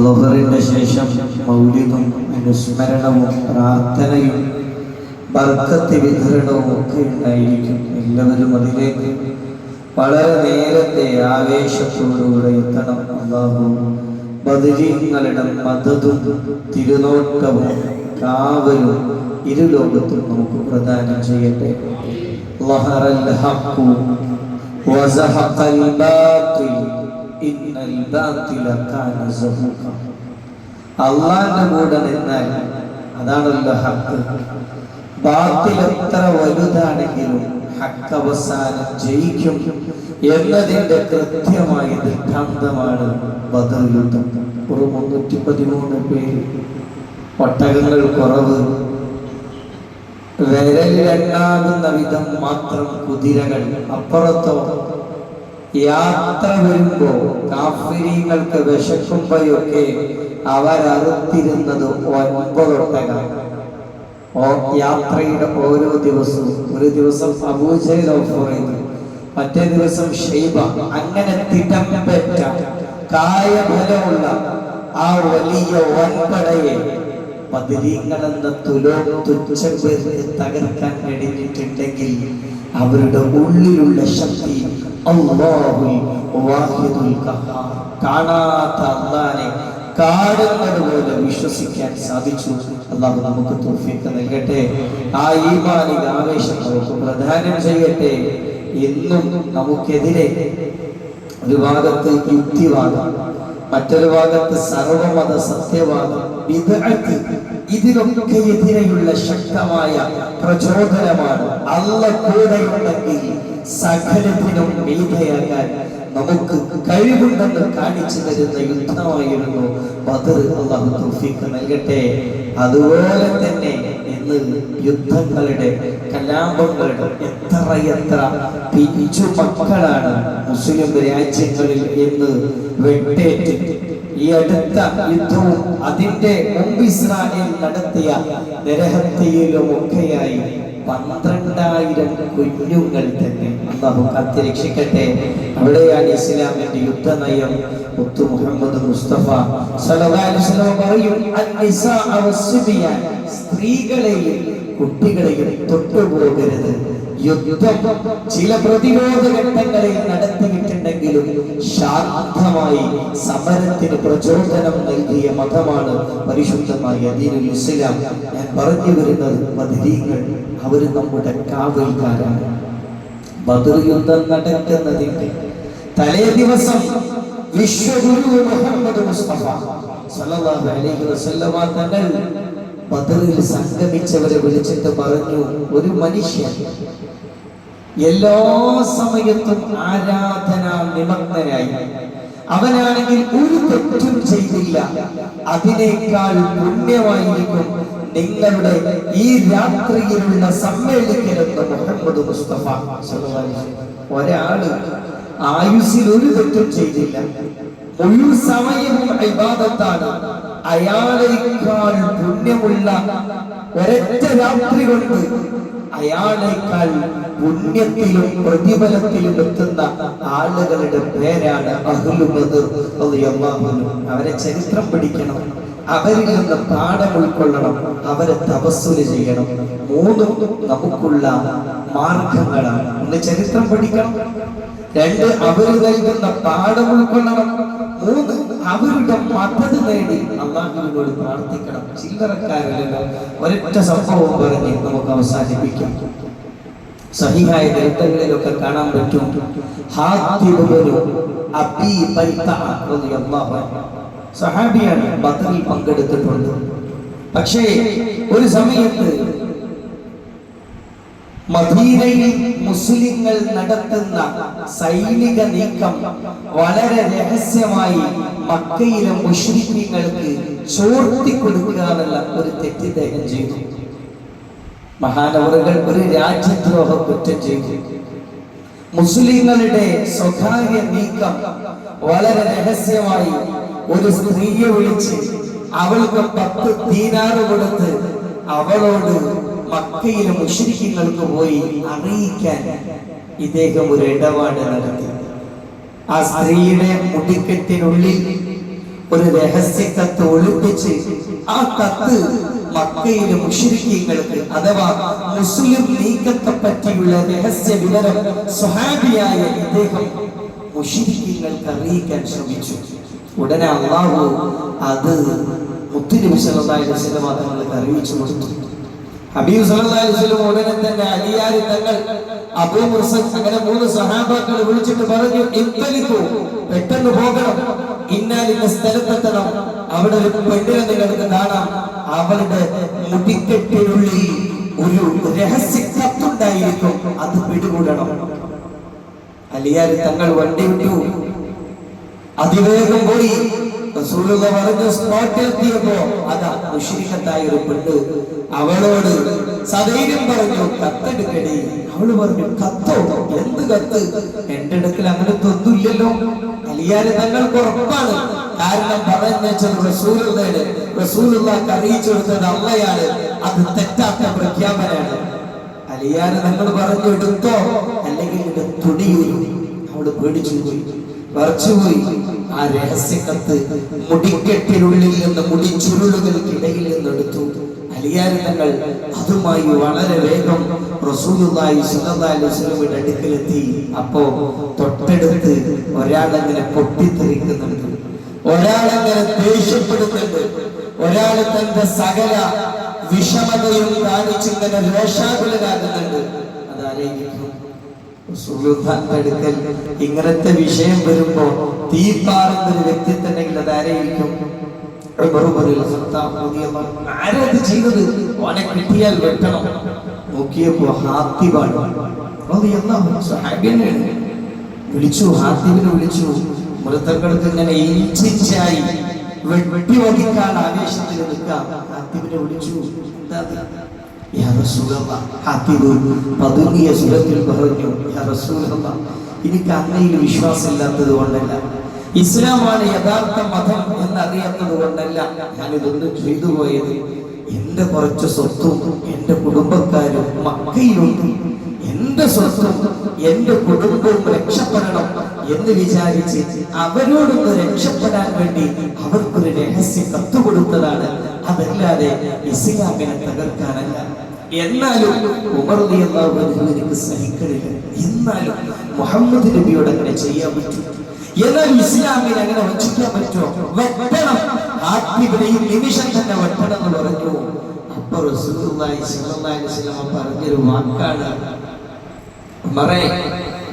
ളുഹറിന്റെ ശേഷം മൗലിദും അനുസ്മരണവും പ്രാർത്ഥനയും ബർക്കത്ത് വിതരണവും ഒക്കെ ഉണ്ടായിരിക്കും. എല്ലാവരും അതിലേക്ക് വളരെ നേരത്തെ ആവേശത്തോടുകൂടെ എത്തണം. അല്ലാഹു ബദരീങ്ങളുടെ മദദും തിരുനോട്ടവും കാവലും ഇരുലോകത്തും നമുക്ക് പ്രദാനം ചെയ്യട്ടെ. ലഹറൽ ഹഖ് വസഹഖൽ ബാതിൽ ഇന്നൽ ബാതില കാന സഹൂഖ. അല്ലാഹുവിന്റെ കൂടെ നിന്നാൽ അതാണല്ലോ ഹഖ്. ബാതിൽ എത്ര വലുതാണെങ്കിലും ഹഖ് അവസാനം ജയിക്കും എന്നതിന്റെ കൃത്യമായ ദൃഷ്ടാന്തമാണ് ബദർ യുദ്ധം. 313 പേര്, ഒട്ടകങ്ങൾ കുറവ്, വിരലിലെണ്ണാകുന്ന വിധം മാത്രം കുതിരകൾ. അപ്പുറത്തോ യാത്ര വരുമ്പോ കാഫിരീങ്ങൾക്ക് വിശക്കുമ്പോഴൊക്കെ അവരറുത്തിരുന്നത് 9 ഒട്ടകം. യാത്രയുടെ ഓരോ ദിവസവും, ഒരു ദിവസം അബൂജഹൽ ഓഫർ ചെയ്തു, മറ്റേ ദിവസം ഷൈബ. അങ്ങനെ തിടമ്പേറ്റ കായബലമുള്ള ആ വലിയ വൻപടയെ ബദരീങ്ങളെന്ന തുച്ഛം പേർക്ക് തകർക്കാൻ കഴിഞ്ഞിട്ടുണ്ടെങ്കിൽ അവരുടെ ഉള്ളിലുള്ള ശക്തി അല്ലാഹുൽ വാഹിദുൽ ഖഹാർ, കാണാത്ത അല്ലാഹനെ കാണുന്നത് പോലെ വിശ്വസിക്കാൻ സാധിച്ചു. അല്ലാഹു നമുക്ക് തൗഫീഖ് നൽകട്ടെ. ആ ഈമാനിക ആവേശം നമുക്ക് പ്രദാനം ചെയ്യട്ടെ. എന്നും നമുക്കെതിരെ ഒരു ഭാഗത്ത് യുക്തിവാദം, മറ്റൊരു ഭാഗത്ത് സർവമത സത്യവാദം, ബിദ്അത്ത്, ഇതിനൊക്കെ എതിരെയുള്ള ശക്തമായ പ്രചോദനമാണ്. അല്ലാഹ് കൂടെയുണ്ടെങ്കിൽ സകലത്തിനും മീതയാകാൻ നമുക്ക് കഴിവുണ്ടെന്ന് കാണിച്ചു തരുന്ന യുദ്ധമായിരുന്നു ബദർ. അല്ലാഹു തൗഫീഖ് നൽകട്ടെ. അതുപോലെ തന്നെ ഇന്ന് യുദ്ധങ്ങളുടെ, കലാപങ്ങളുടെ എത്ര പിഞ്ചു മക്കളാണ് മുസ്ലിം രാജ്യങ്ങളിൽ എന്ന് വെട്ടേറ്റ്. ഈ അടുത്ത യുദ്ധവും അതിന്റെ മുമ്പ് ഇസ്രായേൽ നടത്തിയ നരഹത്യയിലുമൊക്കെയായി 12,000 കുഞ്ഞുങ്ങൾ തന്നെ. അല്ലാഹു കാത്തുരക്ഷിക്കട്ടെ. അവിടെയാണ് ഇസ്ലാമിന്റെ യുദ്ധനയം. മുത്തു മുഹമ്മദ് മുസ്തഫ സല്ലല്ലാഹു അലൈഹി വസല്ലം പറയും, അൻ-നിസാഅ വസ്-സിബിയാൻ, സ്ത്രീകളെയും കുട്ടികളെയും തൊട്ടുപോകരുത്. യുദ്ധം ചില പ്രതിരോധ ഘട്ടങ്ങളിൽ നടത്തിയിട്ടുണ്ടെങ്കിലും ശാന്തമായി സമരത്തിന് പ്രചോദനം നൽകിയ മതമാണ് പരിശുദ്ധമായ ദീനുൽ ഇസ്ലാം. ഞാൻ പറഞ്ഞു വരുന്നത്, ബദരീങ്ങൾ അവർ നമ്മുടെ കാവൽക്കാരാണ്. ബദർ യുദ്ധം നടക്കുന്നതിന്റെ തലേ ദിവസം വിശ്വഗുരു മുഹമ്മദ് മുസ്തഫ സല്ലല്ലാഹു അലൈഹി വസല്ലമ തങ്ങൾ ബദറിൽ സംഗമിച്ചവരെ വിളിച്ചിട്ട് പറഞ്ഞു, ഒരു മനുഷ്യൻ എല്ലാ സമയത്തും ആരാധനാ നിമഗ്നനായി, അവനാണെങ്കിൽ ഒരു തെറ്റും ചെയ്തില്ല, അതിനേക്കാൾ പുണ്യമായിരിക്കും നിങ്ങളുടെ ഈ രാത്രിയിലുള്ള സമ്മേളിക്കലെന്ന് മുഹമ്മദ് മുസ്തഫ സല്ലല്ലാഹു അലൈഹി വസല്ലം. ഒരാള് ആയുസ്സിൽ ഒരു തെറ്റും ചെയ്തില്ല, മുഴുവൻ സമയവും ഇബാദത്താണ്, അയാളേക്കാൾ പുണ്യമുള്ള ഒരൊറ്റ രാത്രി കൊണ്ട് അയാളേക്കാൾ പുണ്യത്തിലും പ്രതിഫലത്തിലും എത്തുന്ന ആളുകളുടെ പേരാണ് അഹ്ലു ബദർ റളിയല്ലാഹു അൻഹു. അവരെ ചരിത്രം പഠിക്കണം, അവരിൽ നിന്ന് പാഠം ഉൾക്കൊള്ളണം, അവരെ തവസ്സുല് ചെയ്യണം. 3 നമുക്കുള്ള മാർഗങ്ങളാണ്. 1, ചരിത്രം പഠിക്കണം. 2, അവർ നൽകുന്ന പാഠം ഉൾക്കൊള്ളണം. 3, അവരുടെ മദദ് നേടി അല്ലാഹുവിനോട് പ്രാർത്ഥിക്കണം. ചില്ലറക്കാരല്ല. ഒരൊറ്റ സംഭവം പറഞ്ഞ് നമുക്ക് അവസാനിപ്പിക്കാം. സഹിഹായ ഗ്രന്ഥങ്ങളിലൊക്കെ കാണാൻ പറ്റും, ഹാത്തിബ് ഇബ്നു അബീ ബൽതഅ റളിയല്ലാഹു അൻഹു സഹാബിയാണ്, ബദറിൽ പങ്കെടുത്തിട്ടുണ്ട്. പക്ഷേ ഒരു സമയത്ത് മദീനയിൽ മുസ്ലിങ്ങൾ നടത്തുന്ന സൈനിക നീക്കം വളരെ രഹസ്യമായി മക്കയിലെ മുശ്രിക്കീങ്ങൾക്ക് ചോർത്തി കൊടുക്കുക എന്നുള്ള ഒരു തെറ്റിദ്ധാരണ ചെയ്തു. മഹാനവറുകൾ ഒരു രാജ്യദ്രോഹ കുറ്റം ചെയ്തു. മുസ്ലിങ്ങളുടെ സ്വകാര്യ നീക്കം വളരെ രഹസ്യമായി ഒരു സ്ത്രീയെ വിളിച്ച് അവൾക്ക് 10 ദീനാറ് കൊടുത്ത് അവളോട് മക്കയിലെ മുശ്രിക്കീങ്ങൾക്ക് പോയി അറിയിക്കാൻ ഇദ്ദേഹം ഒരു ഇടപാട് നടത്തി. ആ സ്ത്രീയുടെ മുടിക്കെട്ടിനുള്ളിൽ ഒരു രഹസ്യ കത്ത് ഒളിപ്പിച്ച് ആ കത്ത് മക്കയിലെ മുശ്രിക്കീങ്ങൾക്ക് അഥവാ മുസ്ലിം നീക്കത്തെ പറ്റിയുള്ള രഹസ്യ വിവരം സ്വഹാബിയായ ഇദ്ദേഹം മുശ്രിക്കീങ്ങൾക്ക് അറിയിക്കാൻ ശ്രമിച്ചു. ഉടനെ അല്ലാഹു അത് മുത്തുനബി സല്ലല്ലാഹു അലൈഹി വസല്ലം തങ്ങൾക്ക് അറിയിച്ചു കൊടുത്തു. ഹബീബ് സല്ലല്ലാഹു അലൈഹി വസല്ലം ഉടനെ തന്നെ അലിയാരി തങ്ങൾ, അബൂ മുർസ, അങ്ങനെ 3 സഹാബാക്കളെ വിളിച്ചിട്ട് പറഞ്ഞു, ഇൻതലിഖു, പെട്ടെന്ന് പോകണം, ഇന്നാലിന്ന സ്ഥലത്തെത്തണം, അവിടെ ഒരു പെണ്ണിനെ നിങ്ങൾക്ക് കാണാം, അവളുടെ മുടിക്കെട്ടിനുള്ളിൽ ഒരു രഹസ്യ കത്തുണ്ടായിരിക്കും, അത് പിടികൂടണം. അലിയാരി തങ്ങൾ വണ്ടി വിട്ടു, അതിവേഗം പോയി. റസൂലുള്ളാഹി പറഞ്ഞു, സ്പോട്ടിലെത്തിയപ്പോ അതാ മുശ്രിക്കത്തായ ഒരു പെണ്ണ്. അവളോട് സധൈര്യം പറഞ്ഞു, കത്തെടുക്കണേ. അവള് പറഞ്ഞു, കത്തോ? എന്ത് കത്ത്? എന്റെ അടുക്കൽ അങ്ങനത്തെ ഒന്നുമില്ലല്ലോ. അലിയാര് തങ്ങൾക്ക് ഉറപ്പാണ്. കാരണം പറഞ്ഞത് റസൂലുള്ളാഹിക്ക് അറിയിച്ചു കൊടുത്തത് അള്ളയാണ്. അത് തെറ്റാത്ത പ്രഖ്യാപനമാണ്. അലിയാര് തങ്ങൾ പറഞ്ഞു, എടുത്തോ അല്ലെങ്കിൽ ഇത് തുടിയൂരും. അവള് പേടിച്ചു പോയി, വറച്ചുപോയി. ആ രഹസ്യ കത്ത് മുടിക്കെട്ടിനുള്ളിൽ നിന്ന്, മുടി ചുരുളുകൾക്കിടയിൽ നിന്ന് എടുത്തു. അലിയാരി തങ്ങൾ അതുമായി വളരെ വേഗം റസൂലുള്ളാഹി സ്വല്ലല്ലാഹു അലൈഹി വസല്ലമയുടെ അടുക്കലെത്തി. അപ്പോ തൊട്ടടുത്ത് ഒരാളങ്ങനെ പൊട്ടിത്തെറിക്കുന്നുണ്ട്, ഒരാളങ്ങനെ ദേഷ്യപ്പെടുന്നുണ്ട്, ഒരാൾ തന്റെ സകല വിഷമതയും കാണിച്ചിങ്ങനെ രോഷാകുലനാകുന്നുണ്ട്. അതാരായിരിക്കും? റസൂലുള്ളാഹിന്റെ അടുക്കൽ ഇങ്ങനത്തെ വിഷയം വരുമ്പോ തീ പാറുന്ന ഒരു വ്യക്തിത്വമുണ്ടെങ്കിൽ അതാരായിരിക്കും? ആരത് ചെയ്തത്? ഓനെ കിട്ടിയാൽ വെട്ടണം. നോക്കിയപ്പോ ഹാത്തിബാണ്. വിളിച്ചു, ഹാത്തിബിനെ വിളിച്ചു. മൃതങ്ങൾക്ക് ഇങ്ങനെ ഇഞ്ചിഞ്ചായി വെട്ടിവധിക്കാൻ ആവേശത്തിൽ നിൽക്കാം. ഹാത്തിബിനെ വിളിച്ചു. യാ റസൂലല്ലാഹ്, ഹാത്തിബ് പതുങ്ങിയ സ്വരത്തിൽ പറഞ്ഞു, യാ റസൂലല്ലാഹ്, എനിക്ക് അങ്ങയിൽ വിശ്വാസമില്ലാത്തത് കൊണ്ടല്ല, ഇസ്ലാമാണ് യഥാർത്ഥ മതം എന്നറിയാത്തത് കൊണ്ടല്ല ഞാനിതൊന്നും ചെയ്തു പോയത്. എന്റെ കുറച്ച് സ്വത്തും എന്റെ കുടുംബക്കാരും മക്കയിലുണ്ട്. എന്റെ സ്വത്തും എന്റെ കുടുംബവും രക്ഷപ്പെടണം എന്ന് വിചാരിച്ച് അവരോടൊന്ന് രക്ഷപ്പെടാൻ വേണ്ടി അവർക്കൊരു രഹസ്യ കത്ത് കൊടുത്തതാണ്, അതല്ലാതെ ഇസ്ലാമിനെ തകർക്കാനല്ല. എന്നാലും ഉമർ റളിയല്ലാഹു അൻഹു എനിക്ക് സഹിക്കണില്ല. എന്നാലും മുഹമ്മദ് നബിയോട് അങ്ങനെ ചെയ്യാൻ പറ്റും, എന്നാൽ ഇസ്ലാമിനെ അങ്ങനെ വഞ്ചിക്കാൻ പറ്റുമോ? വെട്ടണം, ആത്മീയതയും നിമിഷം തന്നെ വെട്ടണം എന്ന് പറഞ്ഞു. അപ്പൊ റസൂലുള്ളാഹി സ്വല്ലല്ലാഹു അലൈഹി വസല്ലം പറഞ്ഞൊരു വാക്കാണ്. ഉമറേ,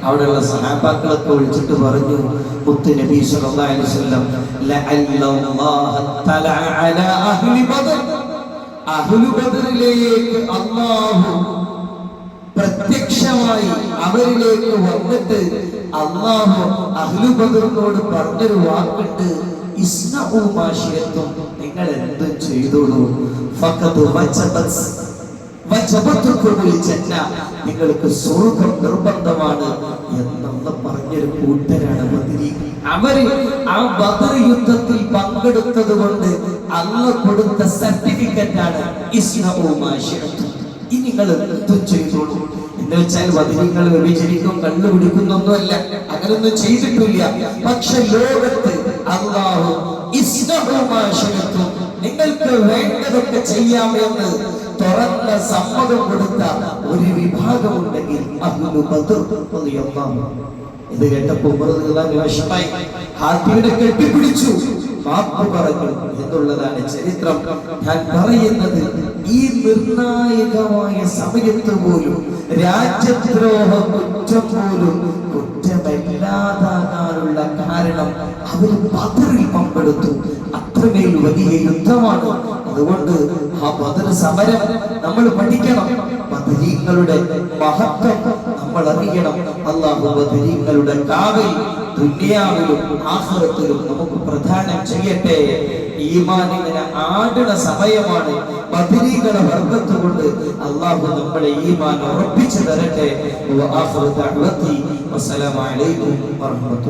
അവിടെയുള്ള സഹാബാക്കളൊക്കെ വിളിച്ചിട്ട് പറഞ്ഞു, മുത്ത് നബി സ്വല്ലല്ലാഹു അലൈഹി വസല്ലം, ലഅല്ലല്ലാഹ തലഅ അലാ അഹ്ലി ബദർ, അഹ്ലു ബദറിലേക്ക് അല്ലാഹു പ്രത്യക്ഷമായി അവരിലേക്ക് വന്നിട്ട് അല്ലാഹു അഹ്ലു ബദറിനോട് പറഞ്ഞൊരു വാക്കുണ്ട്, ഇസ്നഉ മാ ശിഅ്തും, നിങ്ങൾ എന്തും ചെയ്തോളൂ, ഫഖദ് വജബത് വജബതുകുൽ ജന്ന, നിങ്ങൾക്ക് സ്വർഗ്ഗം നിർബന്ധമാണ് എന്നുള്ള പറഞ്ഞൊരു കൂട്ടരാണ് ബദരി. അവര് ആ ബദർ യുദ്ധത്തിൽ പങ്കെടുത്തത് കൊണ്ട് അല്ലാഹു കൊടുത്ത സർട്ടിഫിക്കറ്റ് ആണ് ഇസ്നഉ മാ ശിഅ്തും, ഇനി നിങ്ങൾ എന്തും ചെയ്തോളൂ. എന്ന് വെച്ചാൽ ബദരീങ്ങൾ വ്യഭിചരിക്കും, കണ്ടുപിടിക്കുന്നൊന്നുമല്ല, അങ്ങനൊന്നും ചെയ്തിട്ടില്ല. പക്ഷെ ലോകത്ത് അല്ലാഹു ഇസ്നഉ മാ ശിഅ്തും, നിങ്ങൾക്ക് വേണ്ടതൊക്കെ ചെയ്യാമെന്ന് തുറന്ന സമ്മതം കൊടുത്ത ഒരു വിഭാഗം ഉണ്ടെങ്കിൽ അഹ്ലു ബദർ റളിയല്ലാഹു അൻഹു. ഇത് കേട്ടപ്പോ ഉമർ റളിയല്ലാഹു അൻഹു വിഷമായി, ഹാത്തിബിനെ കെട്ടിപ്പിടിച്ചു, മാപ്പ് പറഞ്ഞു എന്നുള്ളതാണ് ചരിത്രം. ഞാൻ പറയുന്നത്, ഈ നിർണായകമായ സമയത്ത് പോലും രാജ്യദ്രോഹ കുറ്റം പോലും കുറ്റമല്ലാതാകാനുള്ള കാരണം അവർ ബദറിൽ പങ്കെടുത്തു. അത്രമേൽ വലിയ യുദ്ധമാണ്. അതുകൊണ്ട് ആ ബദർ സമരം നമ്മൾ പഠിക്കണം. ബദരീങ്ങളുടെ മഹത്വം നമ്മൾ അറിയണം. അല്ലാഹു ബദരീങ്ങളുടെ കാവൽ ദുനിയാവിലും ആഖിറത്തിലും നമുക്ക് പ്രദാനം ചെയ്യട്ടെ. ഈമാൻ ഇങ്ങനെ ആടുന്ന സമയമാണ്. ബദരീകളുടെ ബർക്കത്ത് കൊണ്ട് അല്ലാഹു നമ്മളെ ഈമാൻ ഉറപ്പിച്ചു തരട്ടെ. വആഖിറു ദഅവതി വസ്സലാമു അലൈക്കും വറഹ്മത്തുള്ളാഹി.